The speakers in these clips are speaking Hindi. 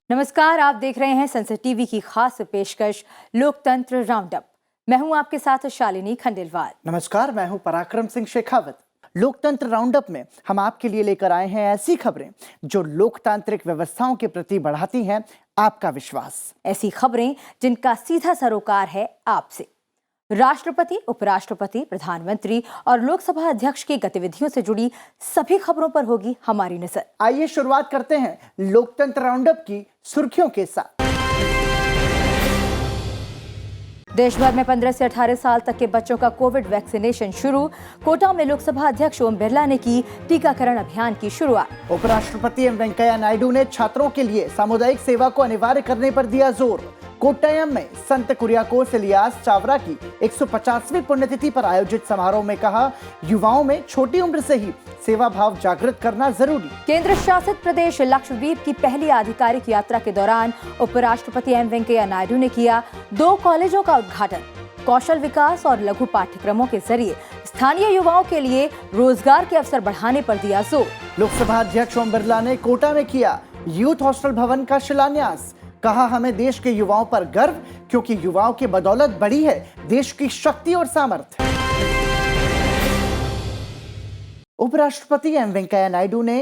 नमस्कार, आप देख रहे हैं संसद टीवी की खास पेशकश लोकतंत्र राउंडअप। मैं हूं आपके साथ शालिनी खंडेलवाल। नमस्कार, मैं हूं पराक्रम सिंह शेखावत। लोकतंत्र राउंडअप में हम आपके लिए लेकर आए हैं ऐसी खबरें जो लोकतांत्रिक व्यवस्थाओं के प्रति बढ़ाती हैं आपका विश्वास। ऐसी खबरें जिनका सीधा सरोकार है आपसे। राष्ट्रपति, उपराष्ट्रपति, प्रधानमंत्री और लोकसभा अध्यक्ष की गतिविधियों से जुड़ी सभी खबरों पर होगी हमारी नजर। आइए शुरुआत करते हैं लोकतंत्र राउंडअप की सुर्खियों के साथ। देश भर में 15 से 18 साल तक के बच्चों का कोविड वैक्सीनेशन शुरू। कोटा में लोकसभा अध्यक्ष ओम बिरला ने की टीकाकरण अभियान की शुरुआत। उपराष्ट्रपति एम वेंकैया नायडू ने छात्रों के लिए सामुदायिक सेवा को अनिवार्य करने पर दिया जोर। कोट्टयम में संत कुरियाकोस इलियास चावरा की 150वीं पुण्यतिथि पर आयोजित समारोह में कहा, युवाओं में छोटी उम्र से ही सेवा भाव जागृत करना जरूरी। केंद्र शासित प्रदेश लक्षद्वीप की पहली आधिकारिक यात्रा के दौरान उपराष्ट्रपति एम वेंकैया नायडू ने किया 2 कॉलेजों का उद्घाटन। कौशल विकास और लघु पाठ्यक्रमों के जरिए स्थानीय युवाओं के लिए रोजगार के अवसर बढ़ाने पर दिया जोर। लोकसभा अध्यक्ष ओम बिरला ने कोटा में किया यूथ हॉस्टल भवन का शिलान्यास। कहा, हमें देश के युवाओं पर गर्व, क्योंकि युवाओं की बदौलत बढ़ी है देश की शक्ति और सामर्थ्य। उपराष्ट्रपति एम वेंकैया नायडू ने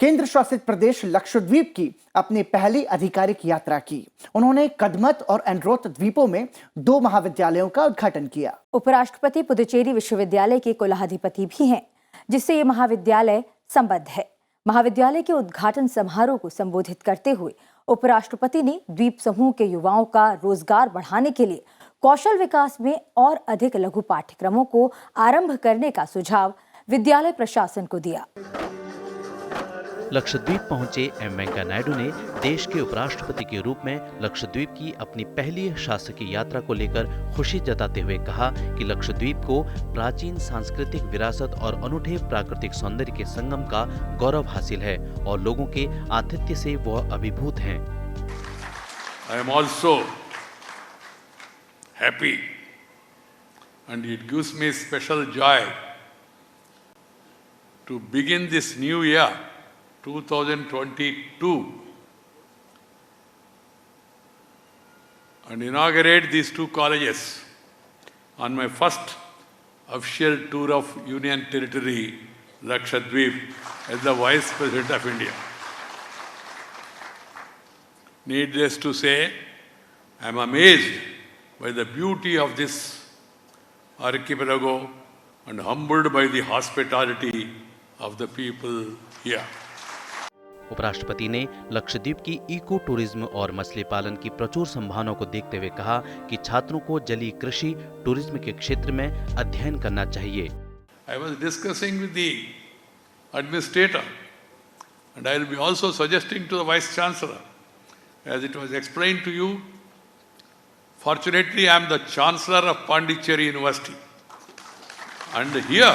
केंद्र शासित प्रदेश लक्षद्वीप की अपनी पहली आधिकारिक यात्रा की। उन्होंने कदमत और एंड्रोथ द्वीपों में 2 महाविद्यालयों का उद्घाटन किया। उपराष्ट्रपति पुदुचेरी विश्वविद्यालय के कुलाधिपति भी हैं, जिससे ये महाविद्यालय संबद्ध है। महाविद्यालय के उद्घाटन समारोह को संबोधित करते हुए उपराष्ट्रपति ने द्वीप समूह के युवाओं का रोजगार बढ़ाने के लिए कौशल विकास में और अधिक लघु पाठ्यक्रमों को आरंभ करने का सुझाव विद्यालय प्रशासन को दिया। लक्षद्वीप पहुंचे एम वेंकैया नायडू ने देश के उपराष्ट्रपति के रूप में लक्षद्वीप की अपनी पहली शासकीय यात्रा को लेकर खुशी जताते हुए कहा कि लक्षद्वीप को प्राचीन सांस्कृतिक विरासत और अनूठे प्राकृतिक सौंदर्य के संगम का गौरव हासिल है और लोगों के आतिथ्य से वह अभिभूत हैं। I am also happy and it gives me special joy to begin this new year 2022 and inaugurate these 2 colleges on my first official tour of Union Territory, Lakshadweep, as the Vice President of India. Needless to say, I am amazed by the beauty of this archipelago and humbled by the hospitality of the people here. उपराष्ट्रपति ने लक्षद्वीप की इको टूरिज्म और मछली पालन की प्रचुर संभावनाओं को देखते हुए कहा कि छात्रों को जलीय कृषि टूरिज्म के क्षेत्र में अध्ययन करना चाहिए। I was discussing with the administrator and I will be also suggesting to the Vice Chancellor, as it was explained to you, fortunately I am the Chancellor of Pondicherry University and here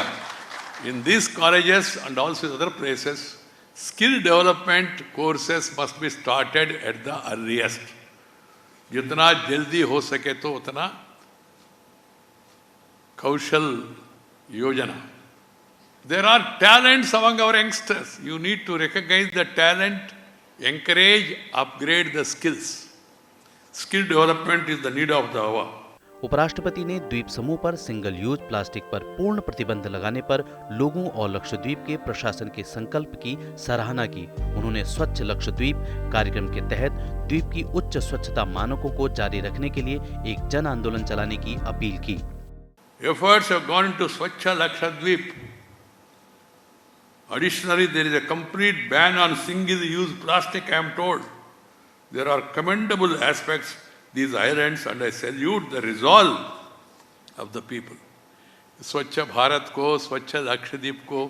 in these colleges and also in other places, skill development courses must be started at the earliest. जितना जल्दी हो सके तो उतना Kaushal Yojana. There are talents among our youngsters. You need to recognize the talent, encourage, upgrade the skills. Skill development is the need of the hour. उपराष्ट्रपति ने द्वीप समूह पर सिंगल यूज प्लास्टिक पर पूर्ण प्रतिबंध लगाने पर लोगों और लक्षद्वीप के प्रशासन के संकल्प की सराहना की। उन्होंने स्वच्छ लक्षद्वीप कार्यक्रम के तहत द्वीप की उच्च स्वच्छता मानकों को जारी रखने के लिए एक जन आंदोलन चलाने की अपील की। Efforts have gone to Swachha Lakshadweep. Additionally, there is a complete ban on single-use plastic, I am told. There are commendable aspects these islands and I salute the resolve of the people. स्वच्छ भारत को, स्वच्छ लक्षद्वीप को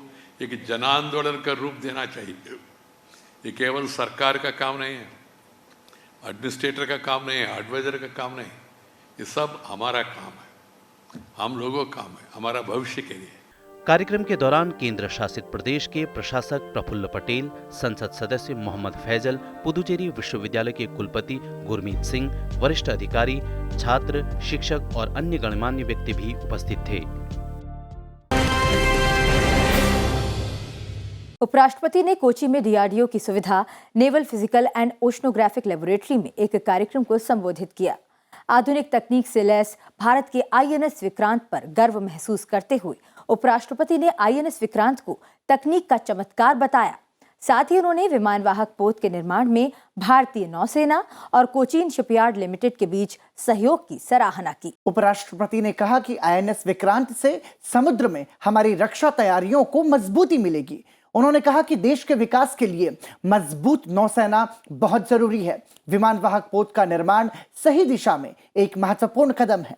एक जन आंदोलन का रूप देना चाहिए। ये केवल सरकार का काम नहीं है, एडमिनिस्ट्रेटर का काम नहीं है, एडवाइजर का काम नहीं, ये सब हमारा काम है, हम लोगों का काम है, हमारा भविष्य के लिए। कार्यक्रम के दौरान केंद्र शासित प्रदेश के प्रशासक प्रफुल्ल पटेल, संसद सदस्य मोहम्मद फैजल, पुदुचेरी विश्वविद्यालय के कुलपति गुरमीत सिंह, वरिष्ठ अधिकारी, छात्र, शिक्षक और अन्य गणमान्य व्यक्ति भी उपस्थित थे। उपराष्ट्रपति ने कोची में डीआरडीओ की सुविधा naval physical and oceanographic laboratory में एक कार्यक्रम को संबोधित किया। आधुनिक तकनीक से लैस भारत के आईएनएस विक्रांत पर गर्व महसूस करते हुए उपराष्ट्रपति ने आईएनएस विक्रांत को तकनीक का चमत्कार बताया। साथ ही उन्होंने विमानवाहक पोत के निर्माण में भारतीय नौसेना और कोचीन शिपयार्ड लिमिटेड के बीच सहयोग की सराहना की। उपराष्ट्रपति ने कहा कि आईएनएस विक्रांत से समुद्र में हमारी रक्षा तैयारियों को मजबूती मिलेगी। उन्होंने कहा कि देश के विकास के लिए मजबूत नौसेना बहुत जरूरी है। विमानवाहक पोत का निर्माण सही दिशा में एक महत्वपूर्ण कदम है।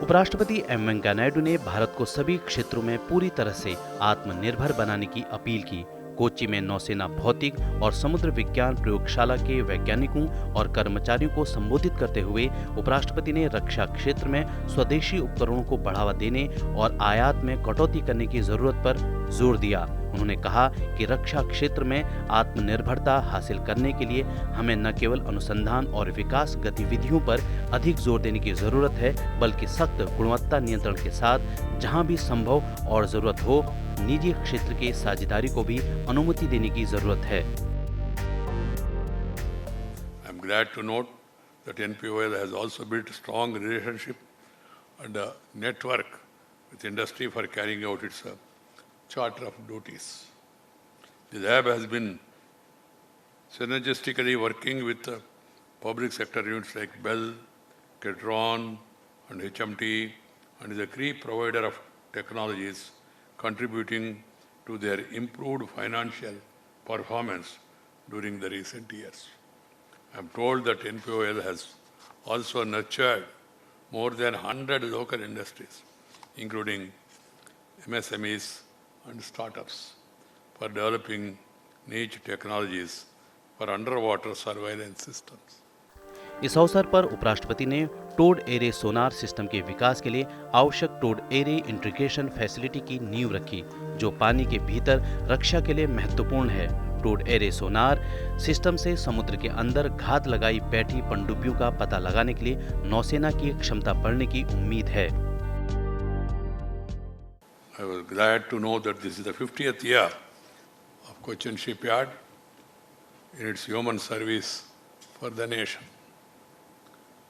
उपराष्ट्रपति एम वेंकैया नायडू ने भारत को सभी क्षेत्रों में पूरी तरह से आत्मनिर्भर बनाने की अपील की। कोच्चि में नौसेना भौतिक और समुद्र विज्ञान प्रयोगशाला के वैज्ञानिकों और कर्मचारियों को संबोधित करते हुए उपराष्ट्रपति ने रक्षा क्षेत्र में स्वदेशी उपकरणों को बढ़ावा देने और आयात में कटौती करने की जरूरत पर जोर दिया। उन्होंने कहा कि रक्षा क्षेत्र में आत्मनिर्भरता हासिल करने के लिए हमें न केवल अनुसंधान और विकास गतिविधियों पर अधिक जोर देने की जरूरत है, बल्कि सख्त गुणवत्ता नियंत्रण के साथ जहां भी संभव और जरूरत हो निजी क्षेत्र के साझेदारी को भी अनुमति देने की जरूरत है। I am glad to note that NPOL has also built strong relationship and a network with industry for carrying out its charter of duties. The lab has been synergistically working with public sector units like Bell, Ketron and HMT and is a key provider of technologies contributing to their improved financial performance during the recent years. I am told that NPOL has also nurtured more than 100 local industries, including MSMEs and startups, for developing niche technologies for underwater surveillance systems. इस अवसर पर उपराष्ट्रपति ने टोड एरे सोनार सिस्टम के विकास के लिए आवश्यक टोड एरे इंटीग्रेशन फैसिलिटी की नींव रखी, जो पानी के भीतर रक्षा के लिए महत्वपूर्ण है। टोड एरे सोनार सिस्टम से समुद्र के अंदर घात लगाई बैठी पनडुब्बियों का पता लगाने के लिए नौसेना की क्षमता बढ़ने की उम्मीद है। I was glad to know that this is the 50th year of Cochin Shipyard in its human service for the nation.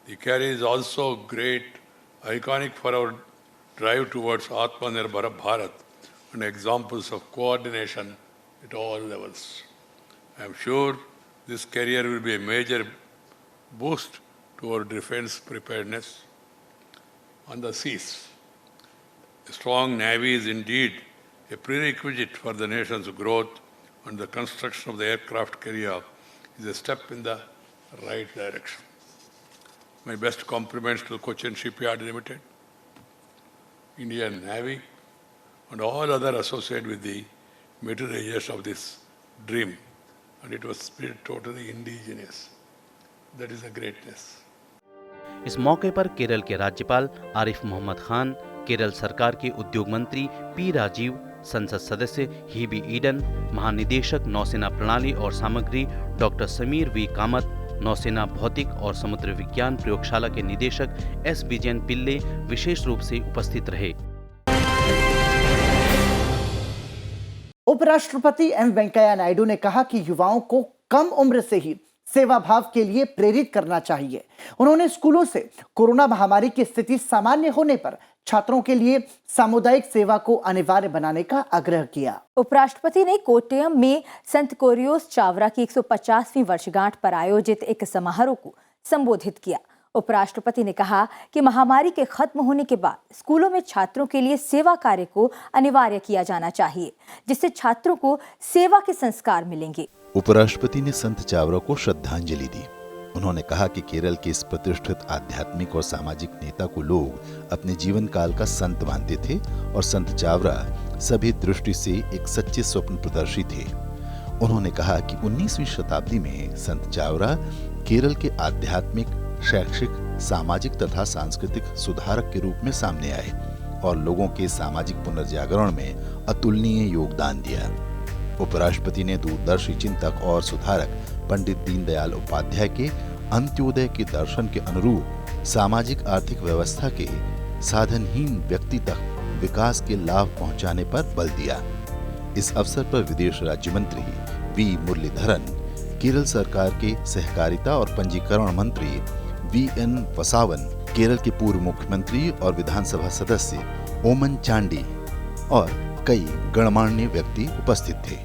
The carry is also great, iconic for our drive towards Atmanirbhar Bharat and examples of coordination at all levels. I am sure this carrier will be a major boost to our defense preparedness on the seas. A strong navy is indeed a prerequisite for the nation's growth, and the construction of the aircraft carrier is a step in the right direction. My best compliments to Cochin Shipyard Limited, Indian Navy, and all other associated with the materialization of this dream. And it was totally indigenous. That is a greatness. इस मौके पर केरल के राज्यपाल आरिफ मोहम्मद खान, केरल सरकार के उद्योग मंत्री पी राजीव, संसद सदस्य हीबी ईडन, महानिदेशक नौसेना प्रणाली और सामग्री डॉक्टर समीर वी कामत, नौसेना भौतिक और समुद्र विज्ञान प्रयोगशाला के निदेशक एस विजयन पिल्ले विशेष रूप से उपस्थित रहे। उपराष्ट्रपति एम वेंकैया नायडू ने कहा कि युवाओं को कम उम्र से ही सेवा भाव के लिए प्रेरित करना चाहिए। उन्होंने स्कूलों से कोरोना महामारी की स्थिति सामान्य होने पर छात्रों के लिए सामुदायिक सेवा को अनिवार्य बनाने का आग्रह किया। उपराष्ट्रपति ने कोट्टयम में संत कोरियोस चावरा की 150वीं वर्षगांठ पर आयोजित एक समारोह को संबोधित किया। उपराष्ट्रपति ने कहा कि महामारी के खत्म होने के बाद स्कूलों में छात्रों के लिए सेवा कार्य को अनिवार्य किया जाना चाहिए, जिससे छात्रों को सेवा के संस्कार मिलेंगे। उपराष्ट्रपति ने संत चावरा को श्रद्धांजलि दी। उन्होंने कहा कि केरल के इस प्रतिष्ठित आध्यात्मिक और सामाजिक नेता को लोग अपने जीवन काल का संत मानते थे और संत चावरा सभी दृष्टि से एक सच्चे स्वप्न प्रदर्शी थे। उन्होंने कहा कि 19वीं शताब्दी में संत चावरा केरल के आध्यात्मिक, शैक्षिक, सामाजिक तथा सांस्कृतिक सुधारक के रूप में सामने आए और लोगों के सामाजिक पुनर्जागरण में अतुलनीय योगदान दिया। उपराष्ट्रपति ने दूरदर्शी चिंतक और सुधारक पंडित दीनदयाल उपाध्याय के अंत्योदय के दर्शन के अनुरूप सामाजिक आर्थिक व्यवस्था के साधनहीन व्यक्ति तक विकास के लाभ पहुंचाने पर बल दिया। इस अवसर पर विदेश राज्य मंत्री वी मुरलीधरन, केरल सरकार के सहकारिता और पंजीकरण मंत्री वीएन वसावन, केरल के पूर्व मुख्यमंत्री और विधानसभा सदस्य ओमन चांडी और कई गणमान्य व्यक्ति उपस्थित थे।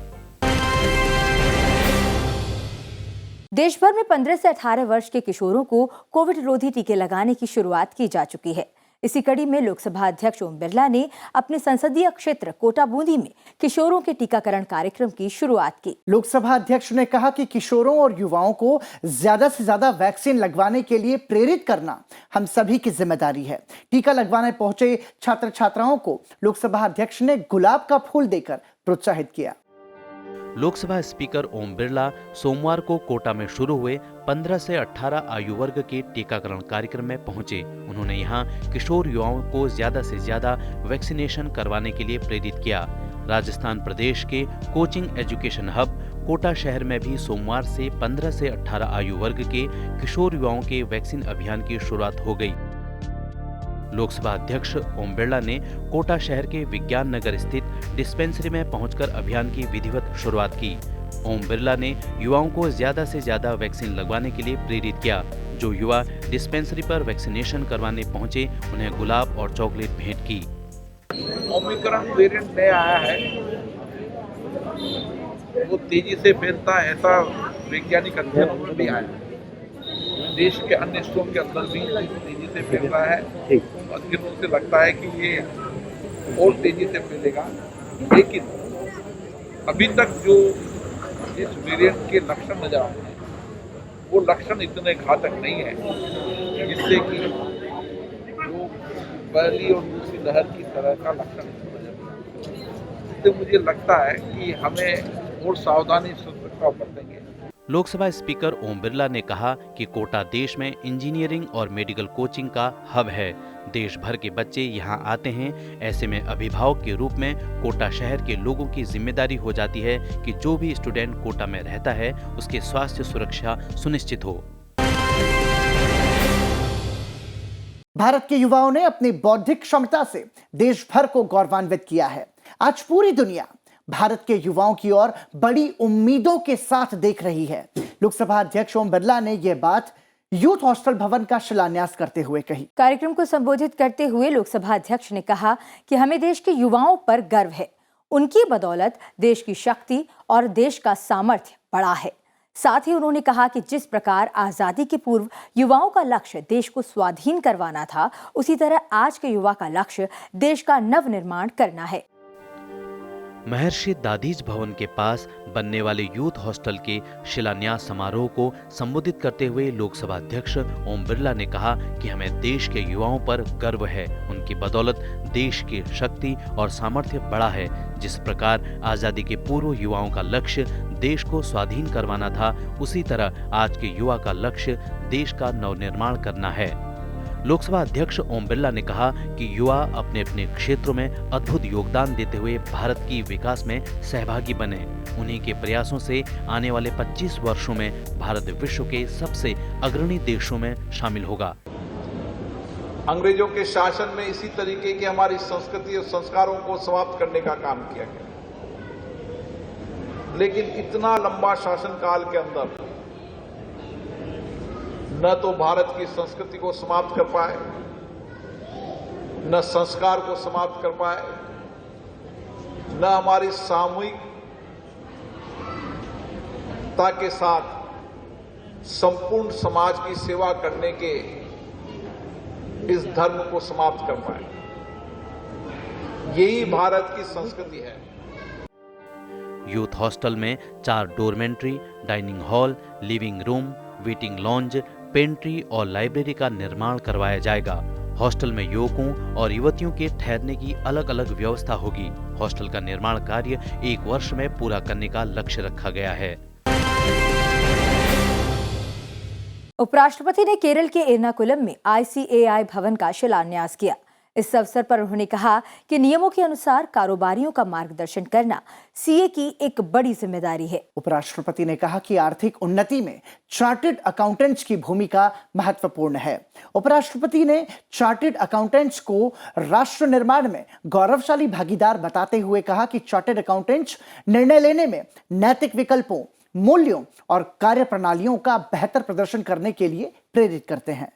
देश भर में 15 से 18 वर्ष के किशोरों को कोविड रोधी टीके लगाने की शुरुआत की जा चुकी है। इसी कड़ी में लोकसभा अध्यक्ष ओम बिरला ने अपने संसदीय क्षेत्र कोटा बूंदी में किशोरों के टीकाकरण कार्यक्रम की शुरुआत की। लोकसभा अध्यक्ष ने कहा कि किशोरों और युवाओं को ज्यादा से ज्यादा वैक्सीन लगवाने के लिए प्रेरित करना हम सभी की जिम्मेदारी है। टीका लगवाने पहुंचे छात्र छात्राओं को लोकसभा अध्यक्ष ने गुलाब का फूल देकर प्रोत्साहित किया। लोकसभा स्पीकर ओम बिरला सोमवार को कोटा में शुरू हुए 15 से 18 आयु वर्ग के टीकाकरण कार्यक्रम में पहुंचे। उन्होंने यहां किशोर युवाओं को ज्यादा से ज्यादा वैक्सीनेशन करवाने के लिए प्रेरित किया। राजस्थान प्रदेश के कोचिंग एजुकेशन हब कोटा शहर में भी सोमवार से 15 से 18 आयु वर्ग के किशोर युवाओं के वैक्सीन अभियान की शुरुआत हो गई। लोकसभा अध्यक्ष ओम बिरला ने कोटा शहर के विज्ञान नगर स्थित डिस्पेंसरी में पहुंचकर अभियान की विधिवत शुरुआत की। ओम बिरला ने युवाओं को ज्यादा से ज्यादा वैक्सीन लगवाने के लिए प्रेरित किया। जो युवा डिस्पेंसरी पर वैक्सीनेशन करवाने पहुंचे, उन्हें गुलाब और चॉकलेट भेंट की। ओमिक्रॉन वेरिएंट नया आया है, वो तेजी से फैलता है, ऐसा वैज्ञानिक अध्ययन में भी आया। देश के अन्य हिस्सों के अंदर भी तेजी से फैल रहा है। अध्ययनों से लगता है कि ये और तेजी से फैलेगा, लेकिन अभी तक जो इस वेरिएंट के लक्षण नजर आ रहे हैं, वो लक्षण इतने घातक नहीं है जिससे कि जो पहली और दूसरी लहर की तरह का लक्षण नजर आ रहा है। तो मुझे लगता है कि हमें और सावधानी सतर्कता बरतेंगे। लोकसभा स्पीकर ओम बिरला ने कहा कि कोटा देश में इंजीनियरिंग और मेडिकल कोचिंग का हब है। देश भर के बच्चे यहां आते हैं। ऐसे में अभिभावक के रूप में कोटा शहर के लोगों की जिम्मेदारी हो जाती है कि जो भी स्टूडेंट कोटा में रहता है, उसकी स्वास्थ्य सुरक्षा सुनिश्चित हो। भारत के युवाओं ने अपनी बौद्धिक क्षमता से देश भर को गौरवान्वित किया है। आज पूरी दुनिया भारत के युवाओं की ओर बड़ी उम्मीदों के साथ देख रही है। लोकसभा अध्यक्ष ओम बिरला ने यह बात यूथ हॉस्टल भवन का शिलान्यास करते हुए कही। कार्यक्रम को संबोधित करते हुए लोकसभा अध्यक्ष ने कहा कि हमें देश के युवाओं पर गर्व है। उनकी बदौलत देश की शक्ति और देश का सामर्थ्य बढ़ा है। साथ ही उन्होंने कहा कि जिस प्रकार आजादी के पूर्व युवाओं का लक्ष्य देश को स्वाधीन करवाना था, उसी तरह आज के युवा का लक्ष्य देश का नवनिर्माण करना है। महर्षि दादीज भवन के पास बनने वाले यूथ हॉस्टल के शिलान्यास समारोह को संबोधित करते हुए लोकसभा अध्यक्ष ओम बिरला ने कहा कि हमें देश के युवाओं पर गर्व है। उनकी बदौलत देश की शक्ति और सामर्थ्य बढ़ा है। जिस प्रकार आजादी के पूर्व युवाओं का लक्ष्य देश को स्वाधीन करवाना था, उसी तरह आज के युवा का लक्ष्य देश का नवनिर्माण करना है। लोकसभा अध्यक्ष ओम बिरला ने कहा कि युवा अपने अपने क्षेत्रों में अद्भुत योगदान देते हुए भारत की विकास में सहभागी बने। उन्हीं के प्रयासों से आने वाले 25 वर्षों में भारत विश्व के सबसे अग्रणी देशों में शामिल होगा। अंग्रेजों के शासन में इसी तरीके की हमारी संस्कृति और संस्कारों को समाप्त करने का काम किया गया, लेकिन इतना लंबा शासनकाल के अंदर न तो भारत की संस्कृति को समाप्त कर पाए, न संस्कार को समाप्त कर पाए, न हमारी सामूहिकता के साथ संपूर्ण समाज की सेवा करने के इस धर्म को समाप्त कर पाए। यही भारत की संस्कृति है। यूथ हॉस्टल में 4 dormitory, dining hall, living room, waiting lounge, pantry और लाइब्रेरी का निर्माण करवाया जाएगा। हॉस्टल में युवकों और युवतियों के ठहरने की अलग अलग व्यवस्था होगी। हॉस्टल का निर्माण कार्य 1 वर्ष में पूरा करने का लक्ष्य रखा गया है। उपराष्ट्रपति ने केरल के एर्नाकुलम में ICAI भवन का शिलान्यास किया। इस अवसर पर उन्होंने कहा कि नियमों के अनुसार कारोबारियों का मार्गदर्शन करना सीए की एक बड़ी जिम्मेदारी है। उपराष्ट्रपति ने कहा कि आर्थिक उन्नति में चार्टर्ड अकाउंटेंट्स की भूमिका महत्वपूर्ण है। उपराष्ट्रपति ने चार्टर्ड अकाउंटेंट्स को राष्ट्र निर्माण में गौरवशाली भागीदार बताते हुए कहा कि चार्टर्ड अकाउंटेंट्स निर्णय लेने में नैतिक विकल्पों, मूल्यों और कार्यप्रणालियों का बेहतर प्रदर्शन करने के लिए प्रेरित करते हैं।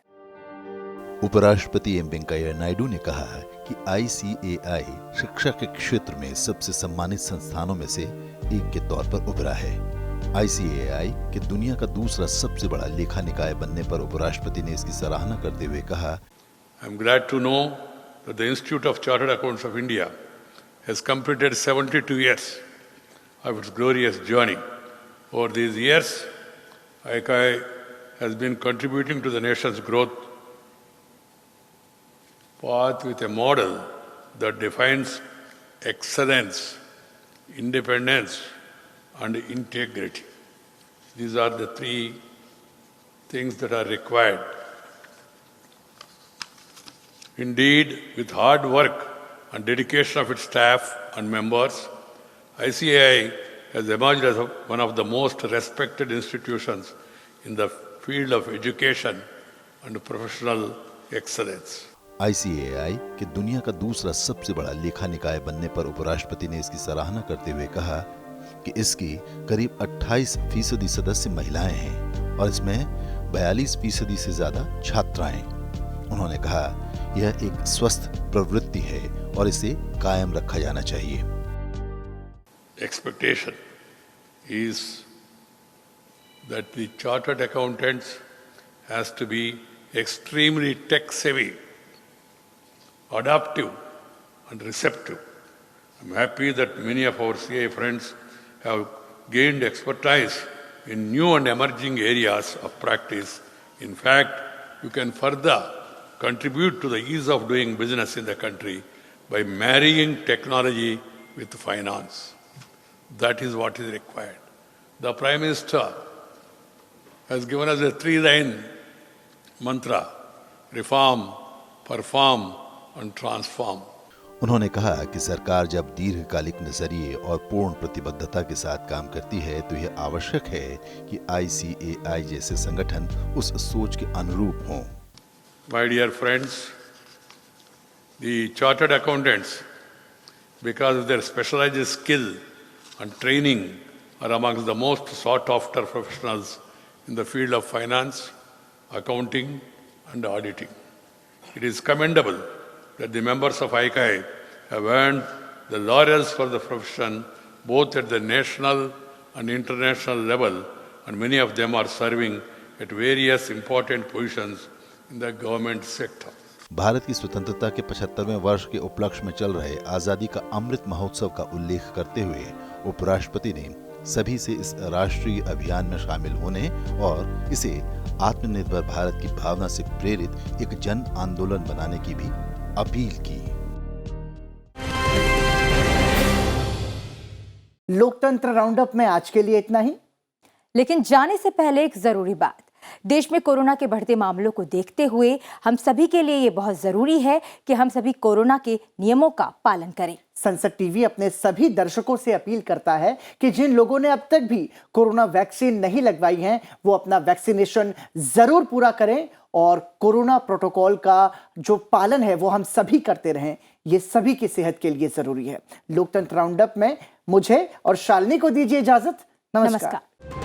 उपराष्ट्रपति एम वेंकैया नायडू ने कहा कि ICAI शिक्षा के क्षेत्र में सबसे सम्मानित संस्थानों में से एक के तौर पर उभरा है। ICAI के दुनिया का दूसरा सबसे बड़ा लेखा निकाय बनने पर उपराष्ट्रपति ने इसकी सराहना करते हुए कहा, I am glad to know that the Institute of Chartered Accountants of India has completed 72 years of its glorious journey. Over these years, ICAI has been contributing to the nation's growth path with a model that defines excellence, independence, and integrity. These are the three things that are required. Indeed, with hard work and dedication of its staff and members, ICAI has emerged as one of the most respected institutions in the field of education and professional excellence. ICAI के दुनिया का दूसरा सबसे बड़ा लेखा निकाय बनने पर उपराष्ट्रपति ने इसकी सराहना करते हुए कहा कि इसकी करीब 28% सदस्य महिलाएं हैं और इसमें 42% से ज्यादा छात्राएं। उन्होंने कहा, यह एक स्वस्थ प्रवृत्ति है और इसे कायम रखा जाना चाहिए। Expectation is that the chartered accountants has to be extremely tech savvy, adaptive and receptive. I'm happy that many of our CA friends have gained expertise in new and emerging areas of practice. In fact, you can further contribute to the ease of doing business in the country by marrying technology with finance. That is what is required. The Prime Minister has given us a 3-line mantra: reform, perform and transform. उन्होंने कहा कि सरकार जब दीर्घकालिक नजरिए और पूर्ण प्रतिबद्धता के साथ काम करती है तो यह आवश्यक है कि ICAI जैसे संगठन उस सोच के अनुरूप हों। My dear friends, the chartered accountants, because of their specialized skill and training, are amongst the most sought-after professionals in the field of finance, accounting and auditing. It is commendable that the members of ICAI have earned the laurels for the profession both at the national and international level, and many of them are serving at various important positions in the government sector. Bharat की स्वतंत्रता के 75वें वर्ष के उपलक्ष्य में चल रहे आजादी का अमृत महोत्सव का उल्लेख करते हुए उपराष्ट्रपति ने सभी से इस राष्ट्रीय अभियान में शामिल होने और इसे आत्मनिर्भर भारत की भावना से प्रेरित एक जन आंदोलन बनाने की भी अपील की। लोकतंत्र राउंडअप में आज के लिए इतना ही। लेकिन जाने से पहले एक जरूरी बात, देश में कोरोना के बढ़ते मामलों को देखते हुए हम सभी के लिए ये बहुत जरूरी है कि हम सभी कोरोना के नियमों का पालन करें। संसद टीवी अपने सभी दर्शकों से अपील करता है कि जिन लोगों ने अब तक भी कोरोना वैक्सीन नहीं लगवाई है वो अपना वैक्सीनेशन जरूर पूरा करें और कोरोना प्रोटोकॉल का जो पालन है वो हम सभी करते रहें। ये सभी की सेहत के लिए जरूरी है। लोकतंत्र राउंडअप में मुझे और शालिनी को दीजिए इजाजत। नमस्कार।